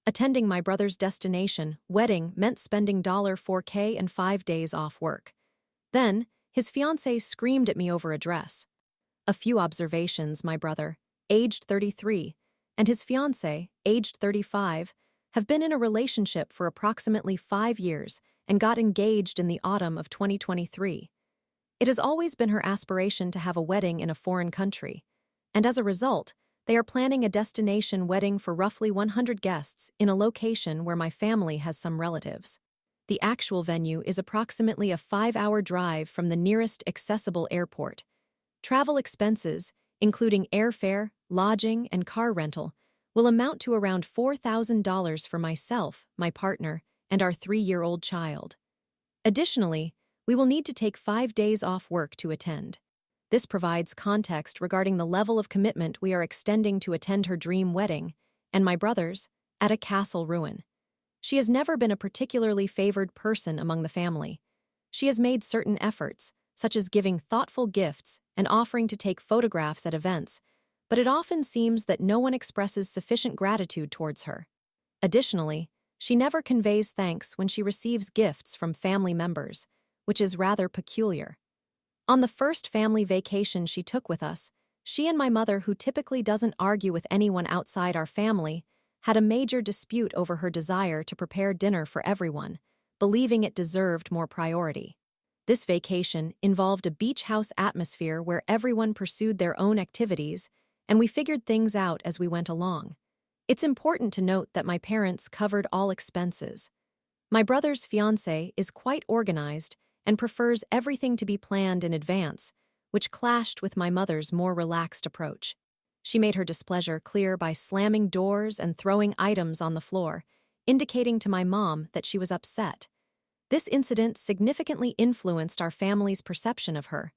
Attending my brother's destination wedding meant spending $4K and 5 days off work. Then, his fiancée screamed at me over a dress. A few observations: my brother, aged 33, and his fiancée, aged 35, have been in a relationship for approximately 5 years and got engaged in the autumn of 2023. It has always been her aspiration to have a wedding in a foreign country, and as a result, they are planning a destination wedding for roughly 100 guests in a location where my family has some relatives. The actual venue is approximately a 5-hour drive from the nearest accessible airport. Travel expenses, including airfare, lodging, and car rental, will amount to around $4,000 for myself, my partner, and our 3-year-old child. Additionally, we will need to take 5 days off work to attend. This provides context regarding the level of commitment we are extending to attend her dream wedding, and my brother's, at a castle ruin. She has never been a particularly favored person among the family. She has made certain efforts, such as giving thoughtful gifts and offering to take photographs at events, but it often seems that no one expresses sufficient gratitude towards her. Additionally, she never conveys thanks when she receives gifts from family members, which is rather peculiar. On the first family vacation she took with us, she and my mother, who typically doesn't argue with anyone outside our family, had a major dispute over her desire to prepare dinner for everyone, believing it deserved more priority. This vacation involved a beach house atmosphere where everyone pursued their own activities, and we figured things out as we went along. It's important to note that my parents covered all expenses. My brother's fiancée is quite organized and prefers everything to be planned in advance, which clashed with my mother's more relaxed approach. She made her displeasure clear by slamming doors and throwing items on the floor, indicating to my mom that she was upset. This incident significantly influenced our family's perception of her.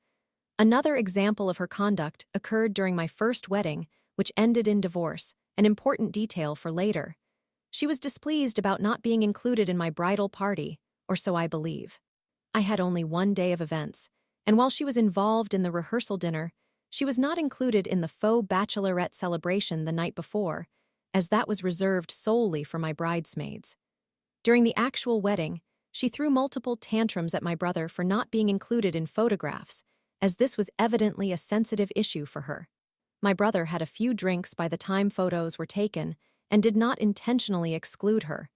Another example of her conduct occurred during my first wedding, which ended in divorce, an important detail for later. She was displeased about not being included in my bridal party, or so I believe. I had only 1 day of events, and while she was involved in the rehearsal dinner, she was not included in the faux bachelorette celebration the night before, as that was reserved solely for my bridesmaids. During the actual wedding, she threw multiple tantrums at my brother for not being included in photographs, as this was evidently a sensitive issue for her. My brother had a few drinks by the time photos were taken and did not intentionally exclude her.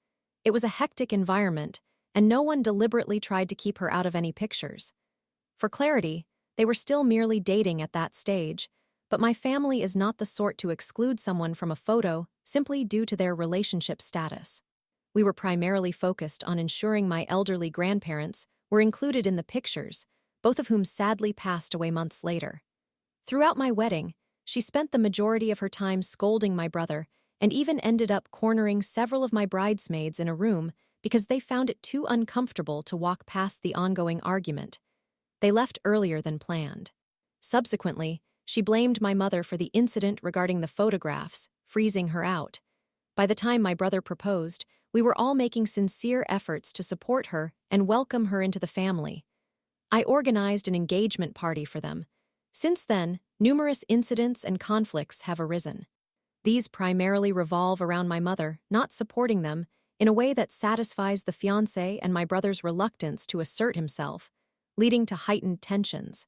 It was a hectic environment, and no one deliberately tried to keep her out of any pictures. For clarity, they were still merely dating at that stage, but my family is not the sort to exclude someone from a photo simply due to their relationship status. We were primarily focused on ensuring my elderly grandparents were included in the pictures, both of whom sadly passed away months later. Throughout my wedding, she spent the majority of her time scolding my brother and even ended up cornering several of my bridesmaids in a room because they found it too uncomfortable to walk past the ongoing argument. They left earlier than planned. Subsequently, she blamed my mother for the incident regarding the photographs, freezing her out. By the time my brother proposed, we were all making sincere efforts to support her and welcome her into the family. I organized an engagement party for them. Since then, numerous incidents and conflicts have arisen. These primarily revolve around my mother not supporting them in a way that satisfies the fiancé and my brother's reluctance to assert himself, leading to heightened tensions.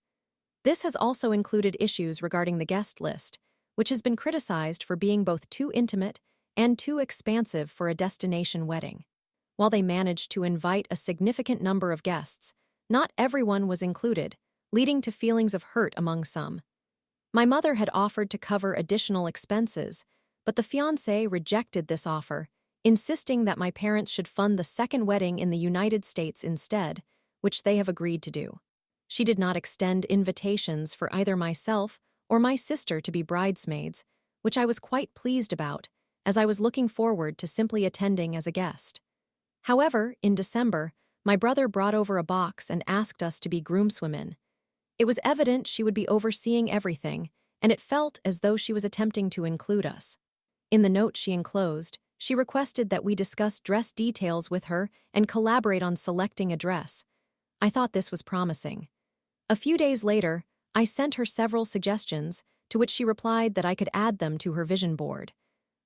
This has also included issues regarding the guest list, which has been criticized for being both too intimate and too expansive for a destination wedding. While they managed to invite a significant number of guests, not everyone was included, leading to feelings of hurt among some. My mother had offered to cover additional expenses, but the fiancé rejected this offer, insisting that my parents should fund the second wedding in the United States instead, which they have agreed to do. She did not extend invitations for either myself or my sister to be bridesmaids, which I was quite pleased about, as I was looking forward to simply attending as a guest. However, in December, my brother brought over a box and asked us to be groomswomen. It was evident she would be overseeing everything, and it felt as though she was attempting to include us. In the note she enclosed, she requested that we discuss dress details with her and collaborate on selecting a dress. I thought this was promising. A few days later, I sent her several suggestions, to which she replied that I could add them to her vision board.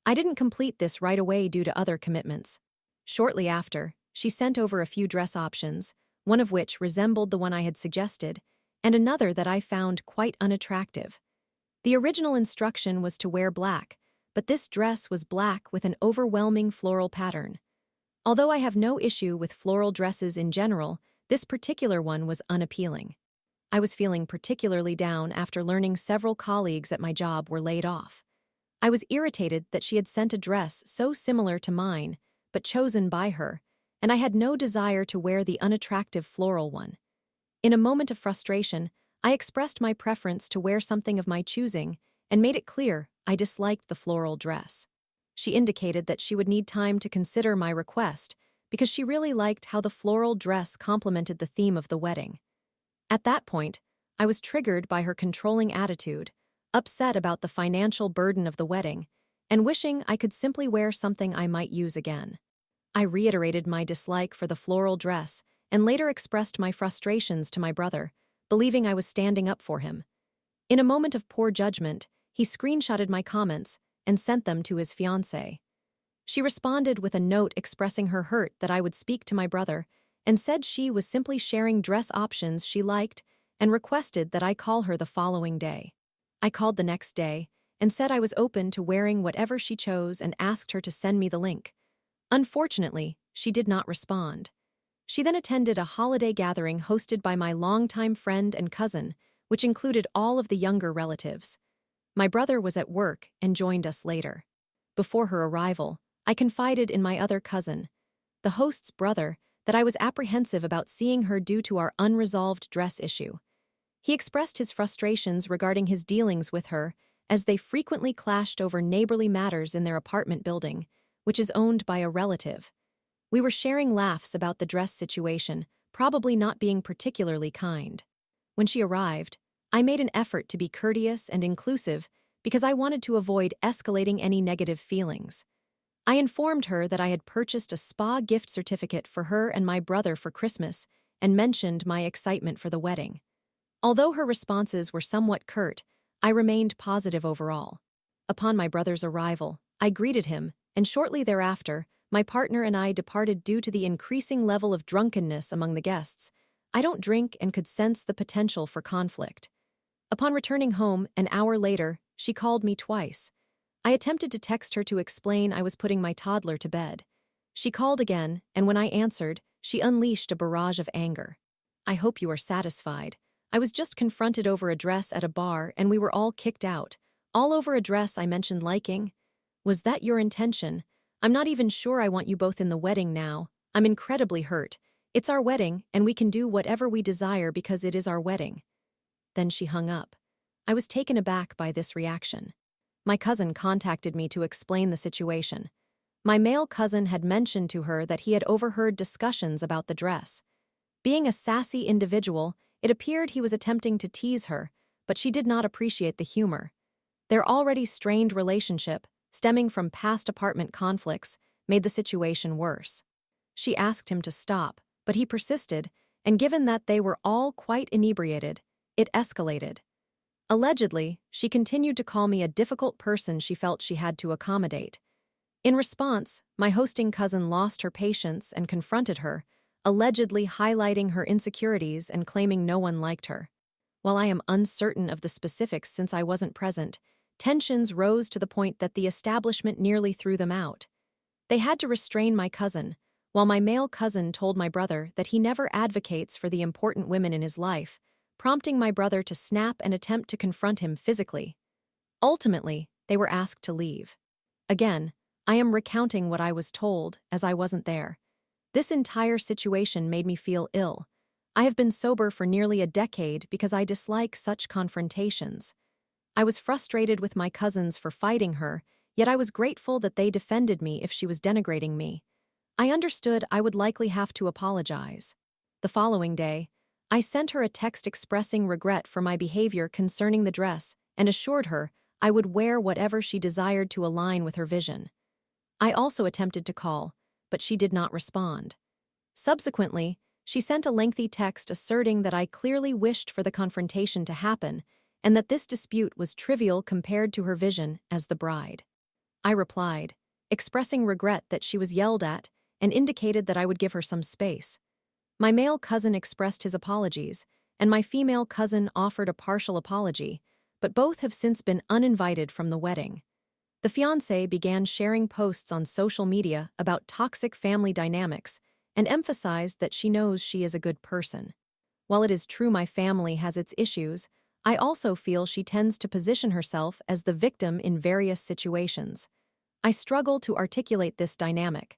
I didn't complete this right away due to other commitments. Shortly after, she sent over a few dress options, one of which resembled the one I had suggested, and another that I found quite unattractive. The original instruction was to wear black, but this dress was black with an overwhelming floral pattern. Although I have no issue with floral dresses in general, this particular one was unappealing. I was feeling particularly down after learning several colleagues at my job were laid off. I was irritated that she had sent a dress so similar to mine, but chosen by her, and I had no desire to wear the unattractive floral one. In a moment of frustration, I expressed my preference to wear something of my choosing and made it clear I disliked the floral dress. She indicated that she would need time to consider my request because she really liked how the floral dress complemented the theme of the wedding. At that point, I was triggered by her controlling attitude, upset about the financial burden of the wedding, and wishing I could simply wear something I might use again. I reiterated my dislike for the floral dress and later expressed my frustrations to my brother, believing I was standing up for him. In a moment of poor judgment, he screenshotted my comments and sent them to his fiancée. She responded with a note expressing her hurt that I would speak to my brother and said she was simply sharing dress options she liked and requested that I call her the following day. I called the next day and said I was open to wearing whatever she chose and asked her to send me the link. Unfortunately, she did not respond. She then attended a holiday gathering hosted by my longtime friend and cousin, which included all of the younger relatives. My brother was at work and joined us later. Before her arrival, I confided in my other cousin, the host's brother, that I was apprehensive about seeing her due to our unresolved dress issue. He expressed his frustrations regarding his dealings with her as they frequently clashed over neighborly matters in their apartment building, which is owned by a relative. We were sharing laughs about the dress situation, probably not being particularly kind. When she arrived, I made an effort to be courteous and inclusive because I wanted to avoid escalating any negative feelings. I informed her that I had purchased a spa gift certificate for her and my brother for Christmas and mentioned my excitement for the wedding. Although her responses were somewhat curt, I remained positive overall. Upon my brother's arrival, I greeted him, and shortly thereafter, my partner and I departed due to the increasing level of drunkenness among the guests. I don't drink and could sense the potential for conflict. Upon returning home, an hour later, she called me twice. I attempted to text her to explain I was putting my toddler to bed. She called again, and when I answered, she unleashed a barrage of anger. I hope you are satisfied. I was just confronted over a dress at a bar and we were all kicked out. All over a dress I mentioned liking. Was that your intention? I'm not even sure I want you both in the wedding now. I'm incredibly hurt. It's our wedding, and we can do whatever we desire because it is our wedding. Then she hung up. I was taken aback by this reaction. My cousin contacted me to explain the situation. My male cousin had mentioned to her that he had overheard discussions about the dress. Being a sassy individual, it appeared he was attempting to tease her, but she did not appreciate the humor. Their already strained relationship, stemming from past apartment conflicts, made the situation worse. She asked him to stop, but he persisted, and given that they were all quite inebriated, it escalated. Allegedly, she continued to call me a difficult person she felt she had to accommodate. In response, my hosting cousin lost her patience and confronted her, allegedly highlighting her insecurities and claiming no one liked her. While I am uncertain of the specifics since I wasn't present, tensions rose to the point that the establishment nearly threw them out. They had to restrain my cousin, while my male cousin told my brother that he never advocates for the important women in his life, prompting my brother to snap and attempt to confront him physically. Ultimately, they were asked to leave. Again, I am recounting what I was told, as I wasn't there. This entire situation made me feel ill. I have been sober for nearly a decade because I dislike such confrontations. I was frustrated with my cousins for fighting her, yet I was grateful that they defended me if she was denigrating me. I understood I would likely have to apologize. The following day, I sent her a text expressing regret for my behavior concerning the dress and assured her I would wear whatever she desired to align with her vision. I also attempted to call, but she did not respond. Subsequently, she sent a lengthy text asserting that I clearly wished for the confrontation to happen and that this dispute was trivial compared to her vision as the bride. I replied, expressing regret that she was yelled at and indicated that I would give her some space. My male cousin expressed his apologies, and my female cousin offered a partial apology, but both have since been uninvited from the wedding. The fiancé began sharing posts on social media about toxic family dynamics and emphasized that she knows she is a good person. While it is true my family has its issues, I also feel she tends to position herself as the victim in various situations. I struggle to articulate this dynamic.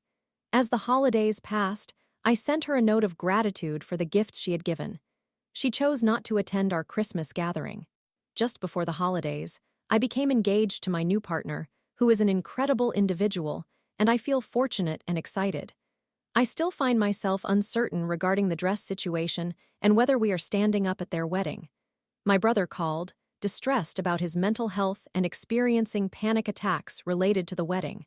As the holidays passed, I sent her a note of gratitude for the gifts she had given. She chose not to attend our Christmas gathering. Just before the holidays, I became engaged to my new partner, who is an incredible individual, and I feel fortunate and excited. I still find myself uncertain regarding the dress situation and whether we are standing up at their wedding. My brother called, distressed about his mental health and experiencing panic attacks related to the wedding.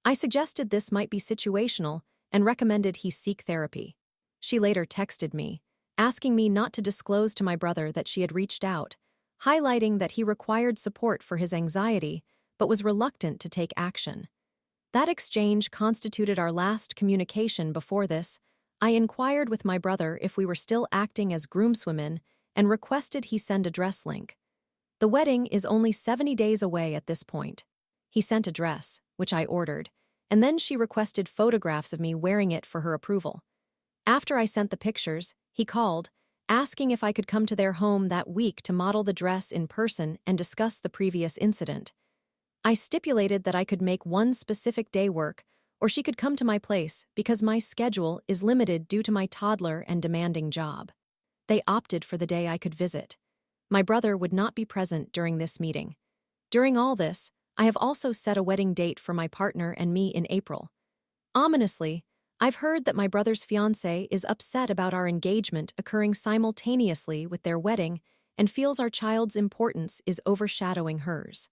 I suggested this might be situational and recommended he seek therapy. She later texted me, asking me not to disclose to my brother that she had reached out, highlighting that he required support for his anxiety but was reluctant to take action. That exchange constituted our last communication before this. I inquired with my brother if we were still acting as groomswomen and requested he send a dress link. The wedding is only 70 days away at this point. He sent a dress, which I ordered, and then she requested photographs of me wearing it for her approval. After I sent the pictures, he called, asking if I could come to their home that week to model the dress in person and discuss the previous incident. I stipulated that I could make one specific day work, or she could come to my place because my schedule is limited due to my toddler and demanding job. They opted for the day I could visit. My brother would not be present during this meeting. During all this, I have also set a wedding date for my partner and me in April. Ominously, I've heard that my brother's fiancé is upset about our engagement occurring simultaneously with their wedding and feels our child's importance is overshadowing hers.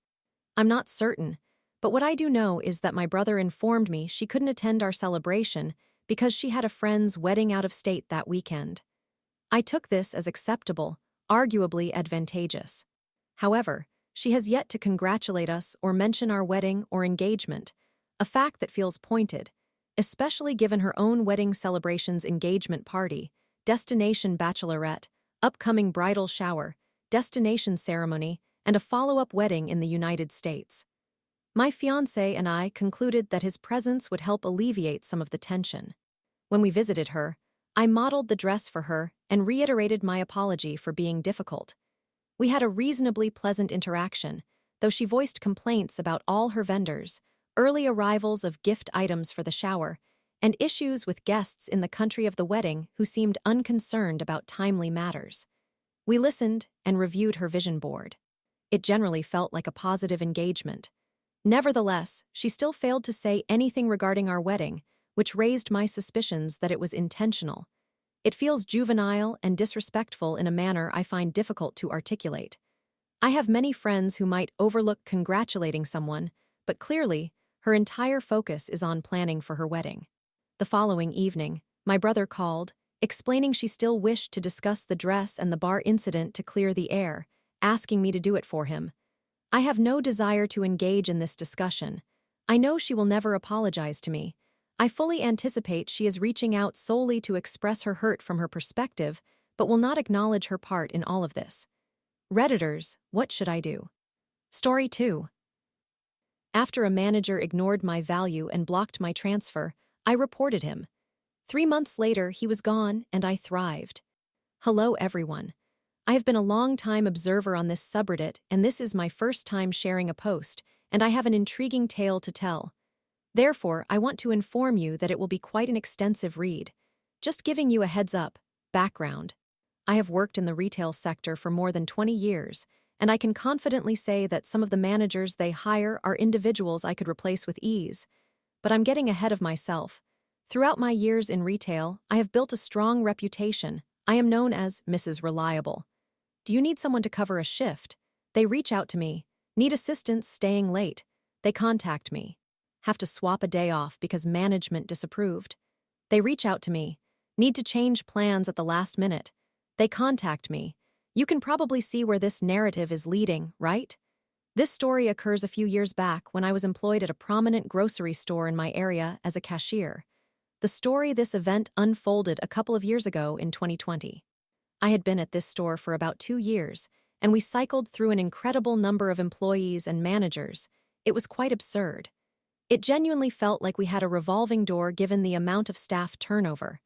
I'm not certain, but what I do know is that my brother informed me she couldn't attend our celebration because she had a friend's wedding out of state that weekend. I took this as acceptable, arguably advantageous. However, she has yet to congratulate us or mention our wedding or engagement, a fact that feels pointed, especially given her own wedding celebration's engagement party, destination bachelorette, upcoming bridal shower, destination ceremony, and a follow-up wedding in the United States. My fiancé and I concluded that his presence would help alleviate some of the tension. When we visited her, I modeled the dress for her and reiterated my apology for being difficult. We had a reasonably pleasant interaction, though she voiced complaints about all her vendors, early arrivals of gift items for the shower, and issues with guests in the country of the wedding who seemed unconcerned about timely matters. We listened and reviewed her vision board. It generally felt like a positive engagement. Nevertheless, she still failed to say anything regarding our wedding, which raised my suspicions that it was intentional. It feels juvenile and disrespectful in a manner I find difficult to articulate. I have many friends who might overlook congratulating someone, but clearly, her entire focus is on planning for her wedding. The following evening, my brother called, explaining she still wished to discuss the dress and the bar incident to clear the air, asking me to do it for him. I have no desire to engage in this discussion. I know she will never apologize to me. I fully anticipate she is reaching out solely to express her hurt from her perspective, but will not acknowledge her part in all of this. Redditors, what should I do? Story 2. After a manager ignored my value and blocked my transfer, I reported him. 3 months later, he was gone, and I thrived. Hello, everyone. I have been a long-time observer on this subreddit, and this is my first time sharing a post, and I have an intriguing tale to tell. Therefore, I want to inform you that it will be quite an extensive read. Just giving you a heads up. Background. I have worked in the retail sector for more than 20 years, and I can confidently say that some of the managers they hire are individuals I could replace with ease. But I'm getting ahead of myself. Throughout my years in retail, I have built a strong reputation. I am known as Mrs. Reliable. Do you need someone to cover a shift? They reach out to me. Need assistance staying late? They contact me. Have to swap a day off because management disapproved? They reach out to me. Need to change plans at the last minute? They contact me. You can probably see where this narrative is leading, right? This story occurs a few years back when I was employed at a prominent grocery store in my area as a cashier. This event unfolded a couple of years ago in 2020. I had been at this store for about 2 years, and we cycled through an incredible number of employees and managers. It was quite absurd. It genuinely felt like we had a revolving door given the amount of staff turnover.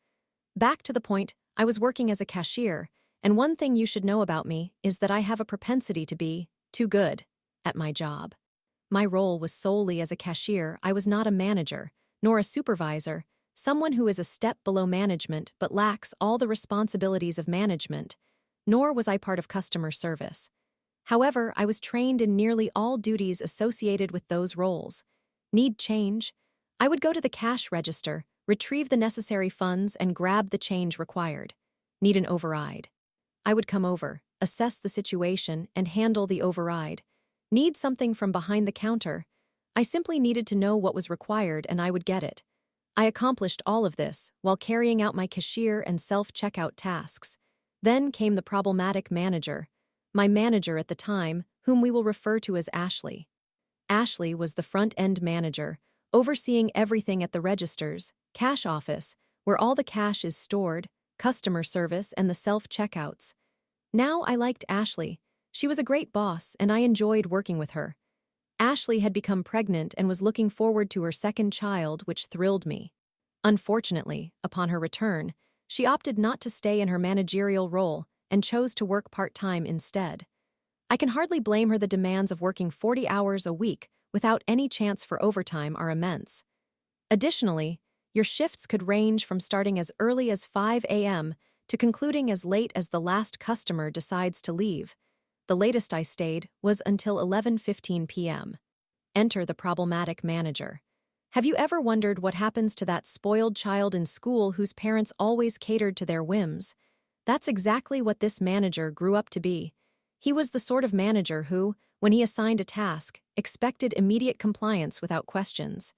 Back to the point, I was working as a cashier, and one thing you should know about me is that I have a propensity to be too good at my job. My role was solely as a cashier. I was not a manager, nor a supervisor, someone who is a step below management but lacks all the responsibilities of management, nor was I part of customer service. However, I was trained in nearly all duties associated with those roles. Need change? I would go to the cash register, retrieve the necessary funds, and grab the change required. Need an override? I would come over, assess the situation, and handle the override. Need something from behind the counter? I simply needed to know what was required and I would get it. I accomplished all of this while carrying out my cashier and self-checkout tasks. Then came the problematic manager. My manager at the time, whom we will refer to as Ashley. Ashley was the front-end manager, overseeing everything at the registers, cash office, where all the cash is stored, customer service, and the self-checkouts. Now I liked Ashley. She was a great boss, and I enjoyed working with her. Ashley had become pregnant and was looking forward to her second child, which thrilled me. Unfortunately, upon her return, she opted not to stay in her managerial role and chose to work part-time instead. I can hardly blame her. The demands of working 40 hours a week without any chance for overtime are immense. Additionally, your shifts could range from starting as early as 5 a.m. to concluding as late as the last customer decides to leave. The latest I stayed was until 11:15 p.m. Enter the problematic manager. Have you ever wondered what happens to that spoiled child in school whose parents always catered to their whims? That's exactly what this manager grew up to be. He was the sort of manager who, when he assigned a task, expected immediate compliance without questions.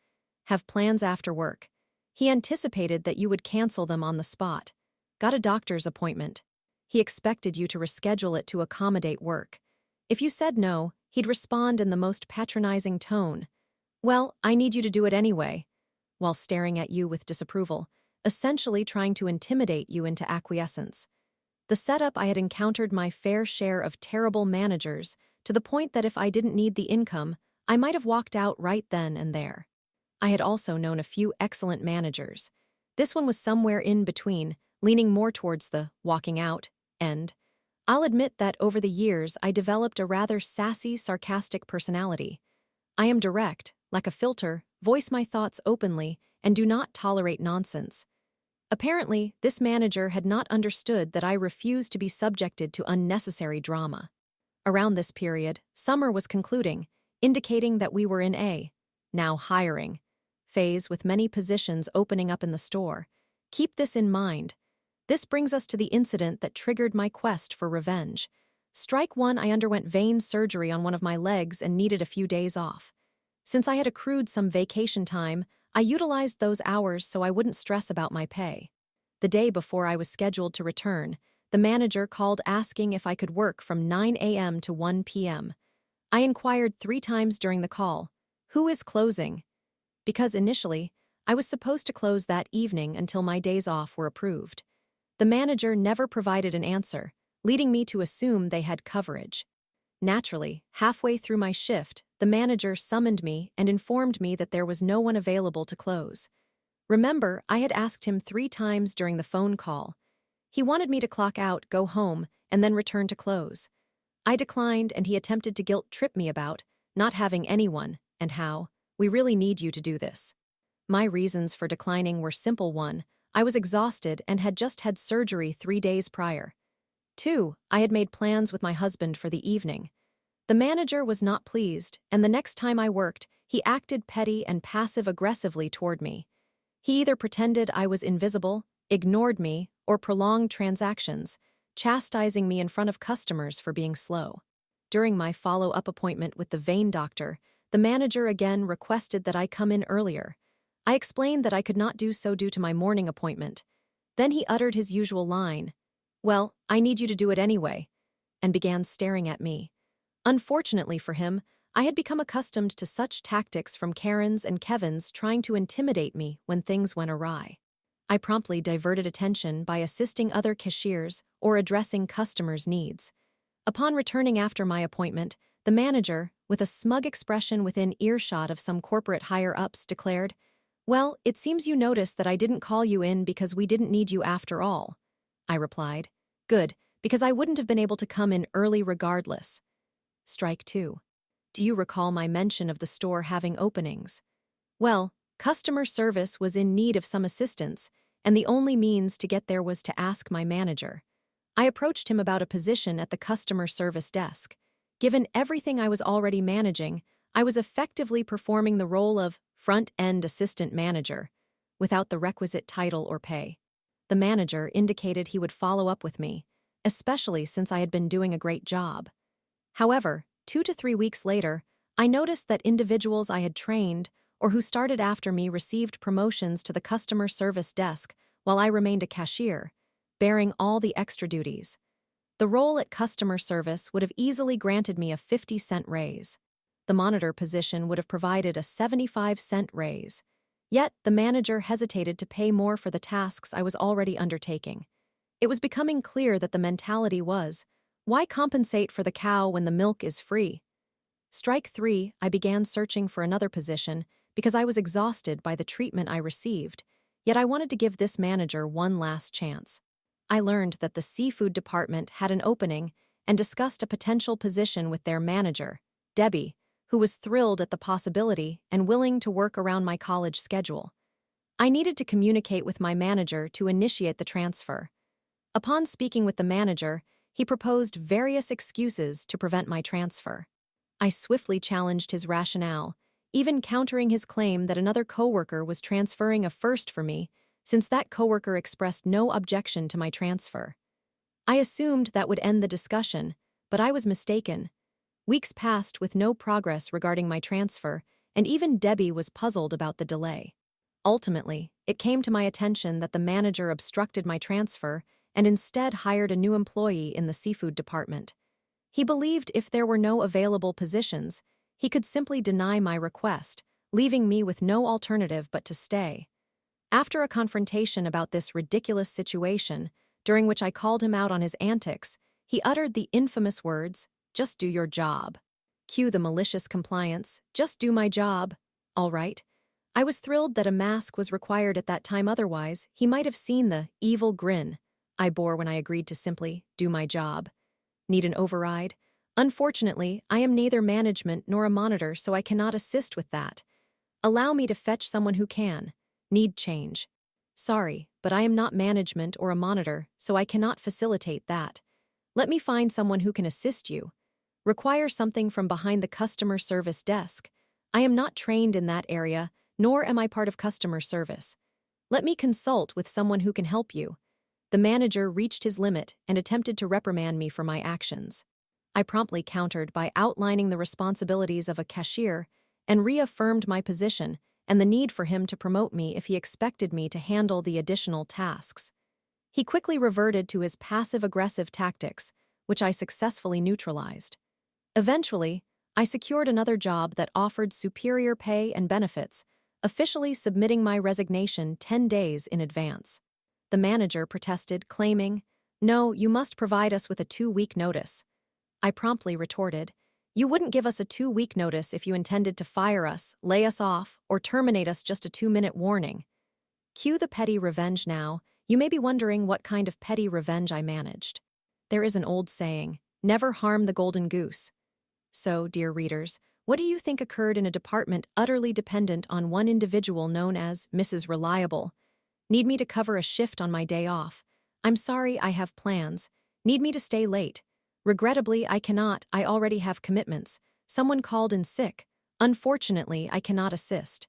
Have plans after work. He anticipated that you would cancel them on the spot. Got a doctor's appointment. He expected you to reschedule it to accommodate work. If you said no, he'd respond in the most patronizing tone. Well, I need you to do it anyway, while staring at you with disapproval, essentially trying to intimidate you into acquiescence. The setup. I had encountered my fair share of terrible managers, to the point that if I didn't need the income, I might have walked out right then and there. I had also known a few excellent managers. This one was somewhere in between, leaning more towards the walking out end. I'll admit that over the years I developed a rather sassy, sarcastic personality. I am direct, like a filter, voice my thoughts openly, and do not tolerate nonsense. Apparently, this manager had not understood that I refused to be subjected to unnecessary drama. Around this period, summer was concluding, indicating that we were in a now hiring phase with many positions opening up in the store. Keep this in mind. This brings us to the incident that triggered my quest for revenge. Strike one. I underwent vein surgery on one of my legs and needed a few days off. Since I had accrued some vacation time, I utilized those hours so I wouldn't stress about my pay. The day before I was scheduled to return, the manager called asking if I could work from 9 a.m. to 1 p.m. I inquired 3 times during the call, "Who is closing?" Because initially, I was supposed to close that evening until my days off were approved. The manager never provided an answer, leading me to assume they had coverage. Naturally, halfway through my shift, the manager summoned me and informed me that there was no one available to close. Remember, I had asked him 3 times during the phone call. He wanted me to clock out, go home, and then return to close. I declined, and he attempted to guilt-trip me about not having anyone and how, "We really need you to do this." My reasons for declining were simple. 1, I was exhausted and had just had surgery 3 days prior. 2, I had made plans with my husband for the evening. The manager was not pleased, and the next time I worked, he acted petty and passive-aggressively toward me. He either pretended I was invisible, ignored me, or prolonged transactions, chastising me in front of customers for being slow. During my follow-up appointment with the vein doctor, the manager again requested that I come in earlier. I explained that I could not do so due to my morning appointment. Then he uttered his usual line, "Well, I need you to do it anyway," and began staring at me. Unfortunately for him, I had become accustomed to such tactics from Karens and Kevins trying to intimidate me when things went awry. I promptly diverted attention by assisting other cashiers or addressing customers' needs. Upon returning after my appointment, the manager, with a smug expression within earshot of some corporate higher-ups, declared, "Well, it seems you noticed that I didn't call you in because we didn't need you after all." I replied, "Good, because I wouldn't have been able to come in early regardless." Strike 2. Do you recall my mention of the store having openings? Well, customer service was in need of some assistance, and the only means to get there was to ask my manager. I approached him about a position at the customer service desk. Given everything I was already managing, I was effectively performing the role of front-end assistant manager, without the requisite title or pay. The manager indicated he would follow up with me, especially since I had been doing a great job. However, 2 to 3 weeks later, I noticed that individuals I had trained or who started after me received promotions to the customer service desk while I remained a cashier, bearing all the extra duties. The role at customer service would have easily granted me a 50-cent raise. The monitor position would have provided a 75-cent raise. Yet, the manager hesitated to pay more for the tasks I was already undertaking. It was becoming clear that the mentality was, why compensate for the cow when the milk is free? Strike 3, I began searching for another position because I was exhausted by the treatment I received, yet I wanted to give this manager one last chance. I learned that the seafood department had an opening and discussed a potential position with their manager, Debbie, who was thrilled at the possibility and willing to work around my college schedule. I needed to communicate with my manager to initiate the transfer. Upon speaking with the manager, he proposed various excuses to prevent my transfer. I swiftly challenged his rationale, even countering his claim that another coworker was transferring a first for me, since that coworker expressed no objection to my transfer. I assumed that would end the discussion, but I was mistaken. Weeks passed with no progress regarding my transfer, and even Debbie was puzzled about the delay. Ultimately, it came to my attention that the manager obstructed my transfer and instead hired a new employee in the seafood department. He believed if there were no available positions, he could simply deny my request, leaving me with no alternative but to stay. After a confrontation about this ridiculous situation, during which I called him out on his antics, he uttered the infamous words, "Just do your job." Cue the malicious compliance, "Just do my job." All right. I was thrilled that a mask was required at that time, otherwise he might have seen the evil grin I bore when I agreed to simply do my job. Need an override? Unfortunately, I am neither management nor a monitor, so I cannot assist with that. Allow me to fetch someone who can. Need change. Sorry, but I am not management or a monitor, so I cannot facilitate that. Let me find someone who can assist you. Require something from behind the customer service desk. I am not trained in that area, nor am I part of customer service. Let me consult with someone who can help you. The manager reached his limit and attempted to reprimand me for my actions. I promptly countered by outlining the responsibilities of a cashier and reaffirmed my position and the need for him to promote me if he expected me to handle the additional tasks. He quickly reverted to his passive-aggressive tactics, which I successfully neutralized. Eventually, I secured another job that offered superior pay and benefits, officially submitting my resignation 10 days in advance. The manager protested, claiming, "No, you must provide us with a 2-week notice." I promptly retorted, "You wouldn't give us a 2-week notice if you intended to fire us, lay us off, or terminate us just a 2-minute warning." Cue the petty revenge now. You may be wondering what kind of petty revenge I managed. There is an old saying, "Never harm the golden goose." So, dear readers, what do you think occurred in a department utterly dependent on one individual known as Mrs. Reliable? Need me to cover a shift on my day off? I'm sorry, I have plans. Need me to stay late? Regrettably, I cannot. I already have commitments. Someone called in sick. Unfortunately, I cannot assist.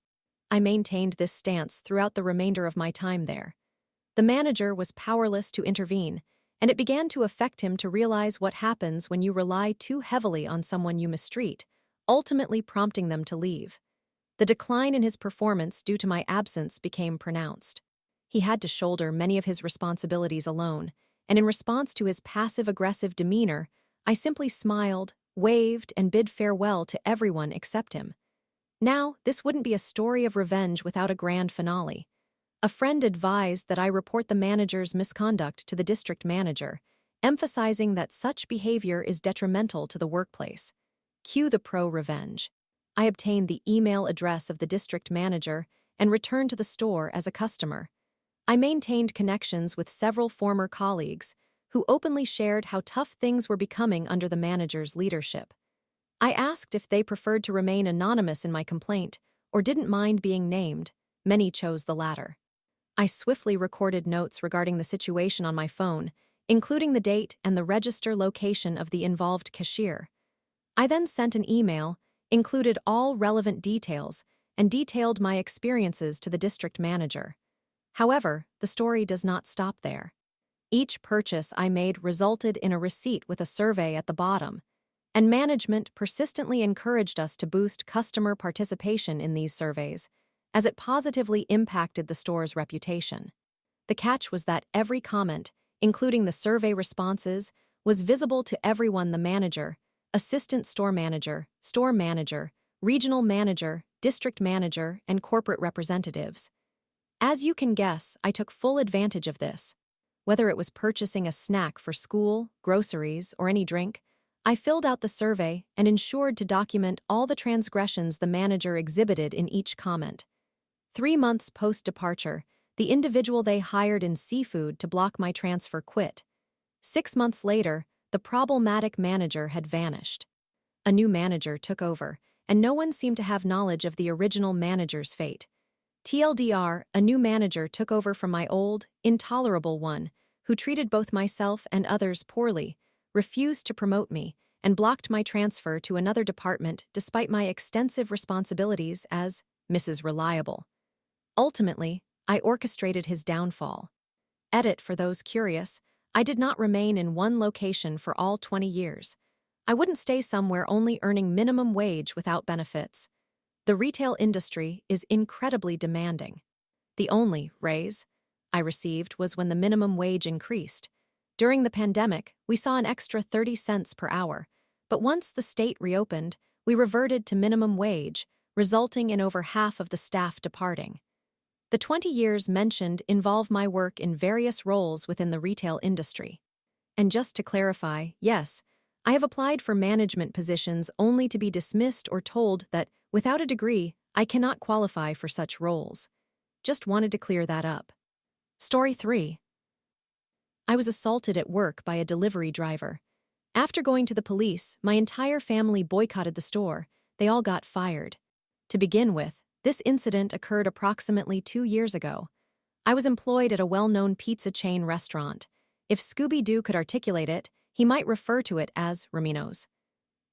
I maintained this stance throughout the remainder of my time there. The manager was powerless to intervene, and it began to affect him to realize what happens when you rely too heavily on someone you mistreat, ultimately prompting them to leave. The decline in his performance due to my absence became pronounced. He had to shoulder many of his responsibilities alone, and in response to his passive-aggressive demeanor, I simply smiled, waved, and bid farewell to everyone except him. Now, this wouldn't be a story of revenge without a grand finale. A friend advised that I report the manager's misconduct to the district manager, emphasizing that such behavior is detrimental to the workplace. Cue the pro-revenge. I obtained the email address of the district manager and returned to the store as a customer. I maintained connections with several former colleagues who openly shared how tough things were becoming under the manager's leadership. I asked if they preferred to remain anonymous in my complaint or didn't mind being named. Many chose the latter. I swiftly recorded notes regarding the situation on my phone, including the date and the register location of the involved cashier. I then sent an email, included all relevant details, and detailed my experiences to the district manager. However, the story does not stop there. Each purchase I made resulted in a receipt with a survey at the bottom, and management persistently encouraged us to boost customer participation in these surveys, as it positively impacted the store's reputation. The catch was that every comment, including the survey responses, was visible to everyone: the manager, assistant store manager, regional manager, district manager, and corporate representatives. As you can guess, I took full advantage of this. Whether it was purchasing a snack for school, groceries, or any drink, I filled out the survey and ensured to document all the transgressions the manager exhibited in each comment. 3 months post-departure, the individual they hired in seafood to block my transfer quit. 6 months later, the problematic manager had vanished. A new manager took over, and no one seemed to have knowledge of the original manager's fate. TLDR, a new manager took over from my old, intolerable one, who treated both myself and others poorly, refused to promote me, and blocked my transfer to another department despite my extensive responsibilities as Mrs. Reliable. Ultimately, I orchestrated his downfall. Edit: for those curious, I did not remain in one location for all 20 years. I wouldn't stay somewhere only earning minimum wage without benefits. The retail industry is incredibly demanding. The only raise I received was when the minimum wage increased. During the pandemic, we saw an extra 30 cents per hour, but once the state reopened, we reverted to minimum wage, resulting in over half of the staff departing. The 20 years mentioned involve my work in various roles within the retail industry. And just to clarify, yes, I have applied for management positions only to be dismissed or told that, without a degree, I cannot qualify for such roles. Just wanted to clear that up. Story 3. I was assaulted at work by a delivery driver. After going to the police, my entire family boycotted the store. They all got fired. To begin with, this incident occurred approximately 2 years ago. I was employed at a well-known pizza chain restaurant. If Scooby-Doo could articulate it, he might refer to it as Ramino's.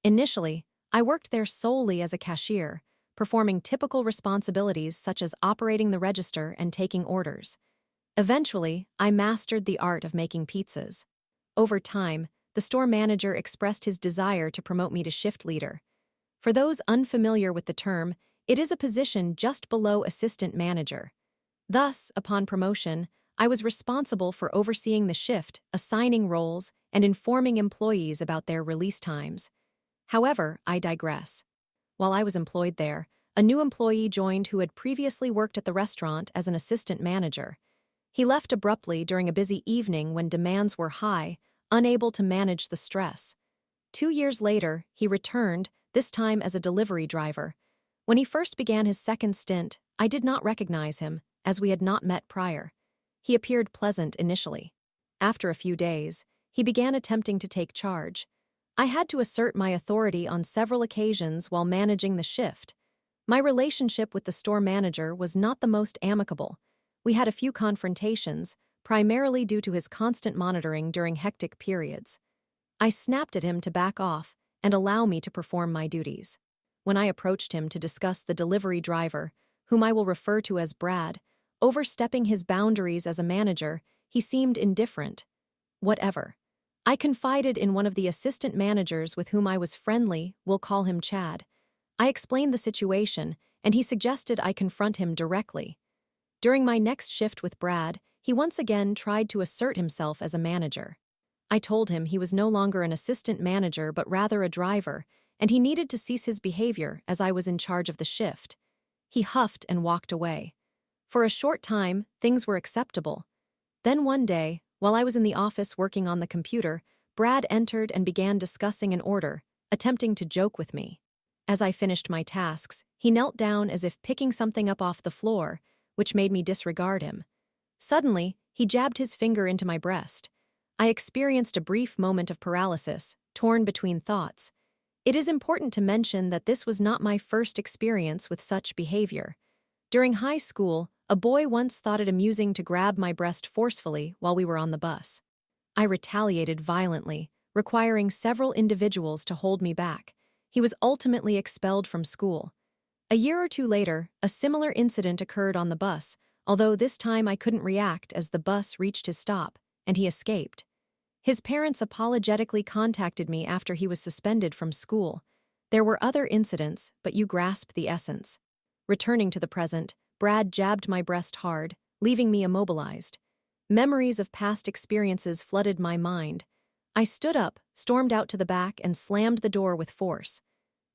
Initially, I worked there solely as a cashier, performing typical responsibilities such as operating the register and taking orders. Eventually, I mastered the art of making pizzas. Over time, the store manager expressed his desire to promote me to shift leader. For those unfamiliar with the term, it is a position just below assistant manager. Thus, upon promotion, I was responsible for overseeing the shift, assigning roles, and informing employees about their release times. However, I digress. While I was employed there, a new employee joined who had previously worked at the restaurant as an assistant manager. He left abruptly during a busy evening when demands were high, unable to manage the stress. 2 years later, he returned, this time as a delivery driver. When he first began his second stint, I did not recognize him, as we had not met prior. He appeared pleasant initially. After a few days, he began attempting to take charge. I had to assert my authority on several occasions while managing the shift. My relationship with the store manager was not the most amicable. We had a few confrontations, primarily due to his constant monitoring during hectic periods. I snapped at him to back off and allow me to perform my duties. When I approached him to discuss the delivery driver, whom I will refer to as Brad, overstepping his boundaries as a manager, he seemed indifferent. Whatever. I confided in one of the assistant managers with whom I was friendly, we'll call him Chad. I explained the situation, and he suggested I confront him directly. During my next shift with Brad, he once again tried to assert himself as a manager. I told him he was no longer an assistant manager but rather a driver, and he needed to cease his behavior as I was in charge of the shift. He huffed and walked away. For a short time, things were acceptable. Then one day, while I was in the office working on the computer, Brad entered and began discussing an order, attempting to joke with me. As I finished my tasks, he knelt down as if picking something up off the floor, which made me disregard him. Suddenly, he jabbed his finger into my breast. I experienced a brief moment of paralysis, torn between thoughts. It is important to mention that this was not my first experience with such behavior. During high school, a boy once thought it amusing to grab my breast forcefully while we were on the bus. I retaliated violently, requiring several individuals to hold me back. He was ultimately expelled from school. A year or two later, a similar incident occurred on the bus, although this time I couldn't react as the bus reached his stop, and he escaped. His parents apologetically contacted me after he was suspended from school. There were other incidents, but you grasp the essence. Returning to the present, Brad jabbed my breast hard, leaving me immobilized. Memories of past experiences flooded my mind. I stood up, stormed out to the back, and slammed the door with force.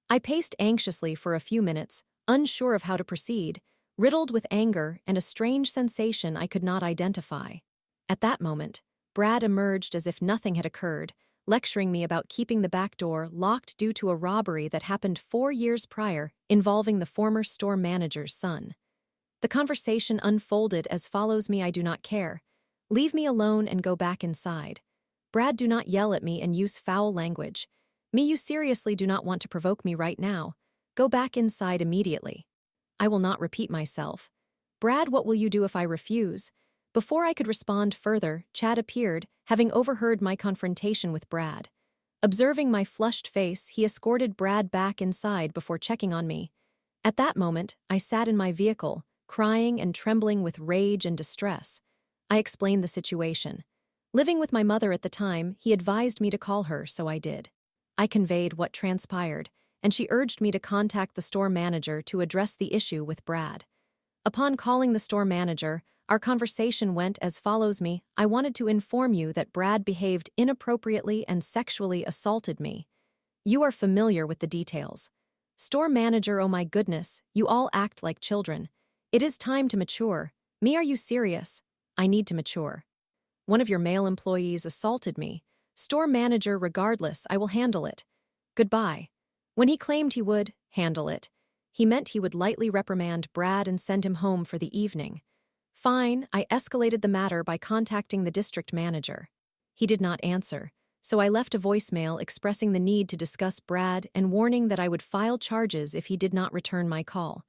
I paced anxiously for a few minutes, unsure of how to proceed, riddled with anger and a strange sensation I could not identify. At that moment, Brad emerged as if nothing had occurred, lecturing me about keeping the back door locked due to a robbery that happened 4 years prior involving the former store manager's son. The conversation unfolded as follows: me, I do not care. Leave me alone and go back inside. Brad, do not yell at me and use foul language. Me, you seriously do not want to provoke me right now. Go back inside immediately. I will not repeat myself. Brad, what will you do if I refuse? Before I could respond further, Chad appeared, having overheard my confrontation with Brad. Observing my flushed face, he escorted Brad back inside before checking on me. At that moment, I sat in my vehicle, crying and trembling with rage and distress. I explained the situation. Living with my mother at the time, he advised me to call her, so I did. I conveyed what transpired, and she urged me to contact the store manager to address the issue with Brad. Upon calling the store manager, our conversation went as follows: me, I wanted to inform you that Brad behaved inappropriately and sexually assaulted me. You are familiar with the details. Store manager, oh my goodness, you all act like children. It is time to mature. Me, are you serious? I need to mature. One of your male employees assaulted me. Store manager, regardless, I will handle it. Goodbye. When he claimed he would handle it, he meant he would lightly reprimand Brad and send him home for the evening. Fine, I escalated the matter by contacting the district manager. He did not answer, so I left a voicemail expressing the need to discuss Brad and warning that I would file charges if he did not return my call.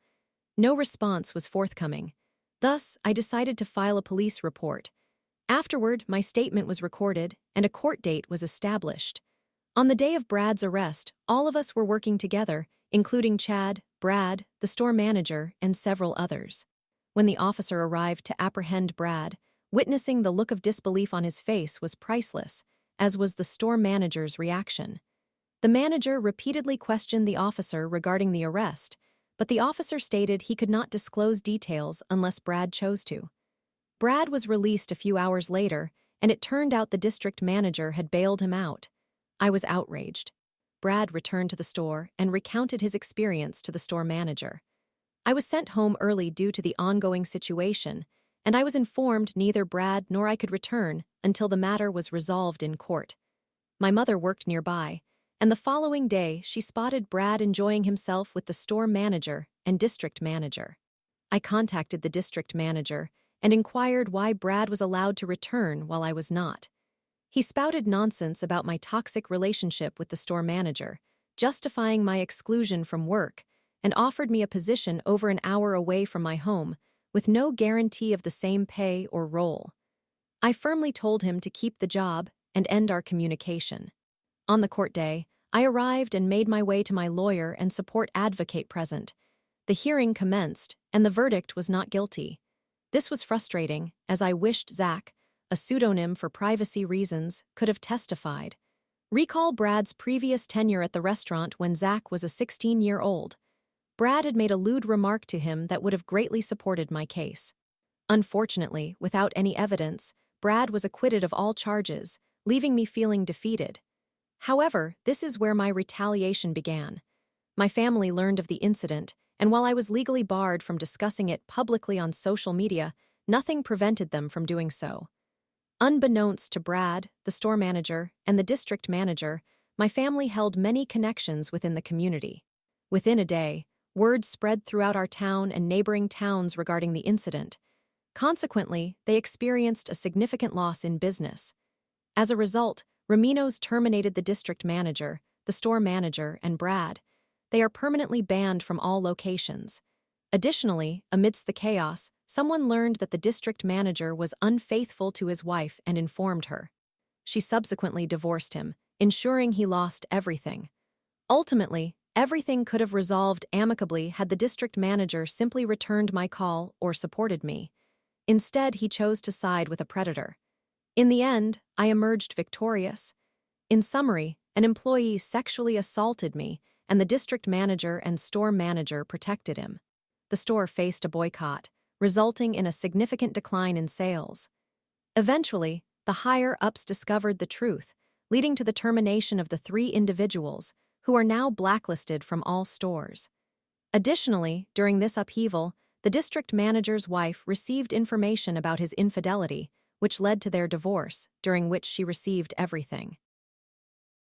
No response was forthcoming. Thus, I decided to file a police report. Afterward, my statement was recorded and a court date was established. On the day of Brad's arrest, all of us were working together, including Chad, Brad, the store manager, and several others. When the officer arrived to apprehend Brad, witnessing the look of disbelief on his face was priceless, as was the store manager's reaction. The manager repeatedly questioned the officer regarding the arrest, but the officer stated he could not disclose details unless Brad chose to. Brad was released a few hours later, and it turned out the district manager had bailed him out. I was outraged. Brad returned to the store and recounted his experience to the store manager. I was sent home early due to the ongoing situation, and I was informed neither Brad nor I could return until the matter was resolved in court. My mother worked nearby, and the following day she spotted Brad enjoying himself with the store manager and district manager. I contacted the district manager and inquired why Brad was allowed to return while I was not. He spouted nonsense about my toxic relationship with the store manager, justifying my exclusion from work, and offered me a position over an hour away from my home, with no guarantee of the same pay or role. I firmly told him to keep the job and end our communication. On the court day, I arrived and made my way to my lawyer and support advocate present. The hearing commenced, and the verdict was not guilty. This was frustrating, as I wished Zach, a pseudonym for privacy reasons, could have testified. Recall Brad's previous tenure at the restaurant when Zach was a 16-year-old. Brad had made a lewd remark to him that would have greatly supported my case. Unfortunately, without any evidence, Brad was acquitted of all charges, leaving me feeling defeated. However, this is where my retaliation began. My family learned of the incident, and while I was legally barred from discussing it publicly on social media, nothing prevented them from doing so. Unbeknownst to Brad, the store manager, and the district manager, my family held many connections within the community. Within a day, word spread throughout our town and neighboring towns regarding the incident. Consequently, they experienced a significant loss in business. As a result, Raminos terminated the district manager, the store manager, and Brad. They are permanently banned from all locations. Additionally, amidst the chaos, someone learned that the district manager was unfaithful to his wife and informed her. She subsequently divorced him, ensuring he lost everything. Ultimately, everything could have resolved amicably had the district manager simply returned my call or supported me. Instead, he chose to side with a predator. In the end, I emerged victorious. In summary, an employee sexually assaulted me, and the district manager and store manager protected him. The store faced a boycott, resulting in a significant decline in sales. Eventually, the higher-ups discovered the truth, leading to the termination of the 3 individuals, who are now blacklisted from all stores. Additionally, during this upheaval, the district manager's wife received information about his infidelity, which led to their divorce, during which she received everything.